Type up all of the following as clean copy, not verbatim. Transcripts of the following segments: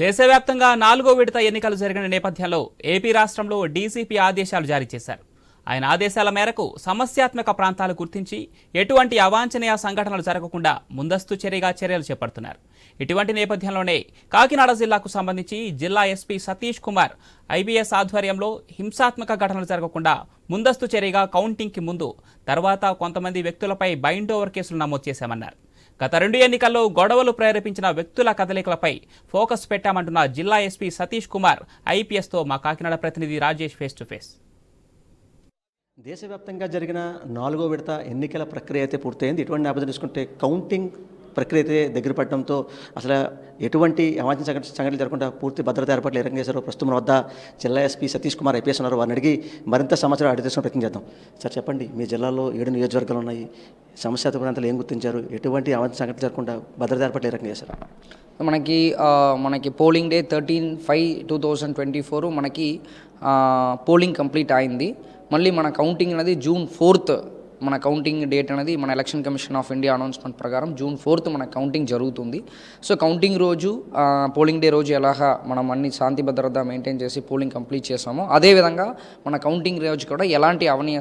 దేశవ్యాప్తంగా 4వ విడత ఎన్నికలు జరిగిన నేపథ్యంలో ఏపీ రాష్ట్రంలో డీసీపీ ఆదేశాలు జారీ చేశారు. ఆయన ఆదేశాల మేరకు సమస్యాత్మక ప్రాంతాలు గుర్తించి ఎటువంటి అవాంఛనీయ సంఘటనలు జరగకుండా ముందస్తు చర్యలు చేపడుతున్నారు. ఇటువంటి నేపథ్యంలోనే కాకినాడ జిల్లాకు సంబంధించి జిల్లా ఎస్పీ సతీష్ కుమార్ ఐపీఎస్ ఆధ్వర్యంలో హింసాత్మక ఘటనలు జరగకుండా ముందస్తు చర్యగా కౌంటింగ్కి ముందు తర్వాత కొంతమంది వ్యక్తులపై బైండ్ ఓవర్ కేసులు నమోదు చేశామన్నారు. గత 2 ఎన్నికల్లో గొడవలు ప్రేరేపించిన వ్యక్తుల కదలికలపై ఫోకస్ పెట్టామంటున్న జిల్లా ఎస్పీ సతీష్ కుమార్ ఐపీఎస్తో మా కాకినాడ ప్రతినిధి రాజేష్ ఫేస్ టు ఫేస్. దేశవ్యాప్తంగా జరిగిన 4వ విడత ఎన్నికల ప్రక్రియ అయితే పూర్తయింది. ఇటువంటి నేపథ్యం తీసుకుంటే కౌంటింగ్ ప్రక్రియ అయితే దగ్గర పడడంతో అసలు ఎటువంటి అవాంఛనీయ సంఘటనలు జరగకుండా పూర్తి భద్రతా ఏర్పాట్లు ఏర్పాటు చేశారు. ప్రస్తుతం మన వద్ద జిల్లా ఎస్పీ సతీష్ కుమార్ ఐపీఎస్ ఉన్నారు. వారిని అడిగి మరింత సమాచారం అడిగి తీసుకుని ప్రయత్నం చేద్దాం. సార్ చెప్పండి, మీ జిల్లాలో 7 నియోజకవర్గాలు ఉన్నాయి. సమస్యాత్మక ప్రాంతాలు ఏం గుర్తించారు? ఎటువంటి అవాంఛనీయ సంఘటనలు జరగకుండా భద్రతా ఏర్పాట్లు ఏ రకంగా చేశారు? మనకి పోలింగ్ డే 13/5/2024 మనకి పోలింగ్ కంప్లీట్ అయింది. మళ్ళీ మన కౌంటింగ్ అనేది June 4th మన కౌంటింగ్ డేట్ అనేది మన election commission of India announcement ప్రకారం June 4th మన కౌంటింగ్ జరుగుతుంది. సో కౌంటింగ్ రోజు పోలింగ్ డే రోజు ఎలాగా మనం అన్ని శాంతి భద్రత మెయింటైన్ చేసి పోలింగ్ కంప్లీట్ చేసామో అదేవిధంగా మన కౌంటింగ్ రోజు కూడా ఎలాంటి అవాంఛనీయ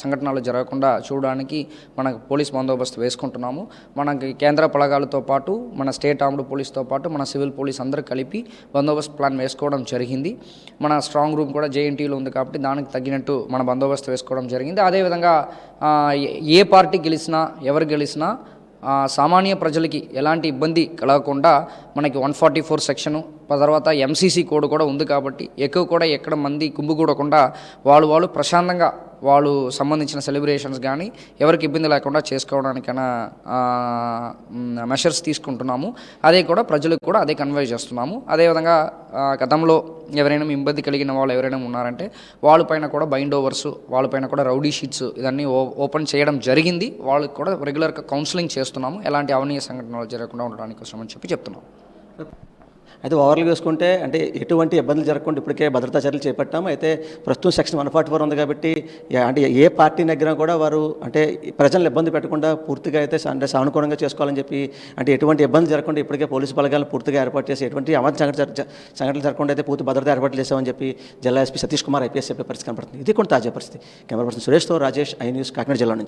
సంఘటనలు జరగకుండా చూడడానికి మన పోలీస్ బందోబస్తు వేసుకుంటున్నాము. మనకి కేంద్ర బలగాలతో పాటు మన స్టేట్ ఆర్మ్డ్ పోలీస్తో పాటు మన సివిల్ పోలీస్ అందరూ కలిపి బందోబస్తు ప్లాన్ వేసుకోవడం జరిగింది. మన స్ట్రాంగ్ రూమ్ కూడా జేఎన్టీలో ఉంది కాబట్టి దానికి తగ్గినట్టు మన బందోబస్తు వేసుకోవడం జరిగింది. అదేవిధంగా ఏ పార్టీ గెలిచినా ఎవరు గెలిచినా సామాన్య ప్రజలకి ఎలాంటి ఇబ్బంది కలగకుండా మనకి 144 సెక్షను తర్వాత ఎంసీసీ కోడ్ కూడా ఉంది కాబట్టి ఎక్కువ కూడా ఎక్కడ మంది గుంపుకూడకుండా వాళ్ళు ప్రశాంతంగా వాళ్ళు సంబంధించిన సెలబ్రేషన్స్ కానీ ఎవరికి ఇబ్బంది లేకుండా చేసుకోవడానికైనా మెషర్స్ తీసుకుంటున్నాము. అదే కూడా ప్రజలకు కూడా అదే కన్వే చేస్తున్నాము. అదేవిధంగా గతంలో ఎవరైనా ఇబ్బంది కలిగిన వాళ్ళు ఎవరైనా ఉన్నారంటే వాళ్ళపైన కూడా బైండ్ ఓవర్స్, వాళ్ళపైన కూడా రౌడీ షీట్స్ ఇదన్నీ ఓపెన్ చేయడం జరిగింది. వాళ్ళకి కూడా రెగ్యులర్గా కౌన్సిలింగ్ చేస్తున్నాము. ఎలాంటి అవాంఛనీయ సంఘటనలు జరగకుండా ఉండడానికి కోసం అని చెప్తున్నాము. అయితే ఓవర్లు వేసుకుంటే అంటే ఎటువంటి ఇబ్బందులు జరగకుండా ఇప్పటికే భద్రతా చర్యలు చేపట్టాము. అయితే ప్రస్తుతం సెక్షన్ 144 ఉంది కాబట్టి అంటే ఏ పార్టీ దగ్గర కూడా వారు అంటే ప్రజలను ఇబ్బంది పెట్టకుండా పూర్తిగా అయితే అంటే సానుకూలంగా చేసుకోవాలని చెప్పి అంటే ఎటువంటి ఇబ్బంది జరగకుండా ఇప్పటికే పోలీసు బలగాలను పూర్తిగా ఏర్పాటు చేసి ఎటువంటి అవాంఛనీయ సంఘటనలు జరగకుండా అయితే పూర్తి భద్రత ఏర్పాట్లు చేసామని చెప్పి జిల్లా ఎస్పీ సతీష్ కుమార్ ఐపీఎస్ చెప్పే పరిస్థితి కనపడుతుంది. ఇది కూడా తాజా పరిస్థితి. కెమెరా పర్సన్ సురేష్తో రాజేష్, ఐ న్యూస్, కాకినాడ జిల్లా నుంచి.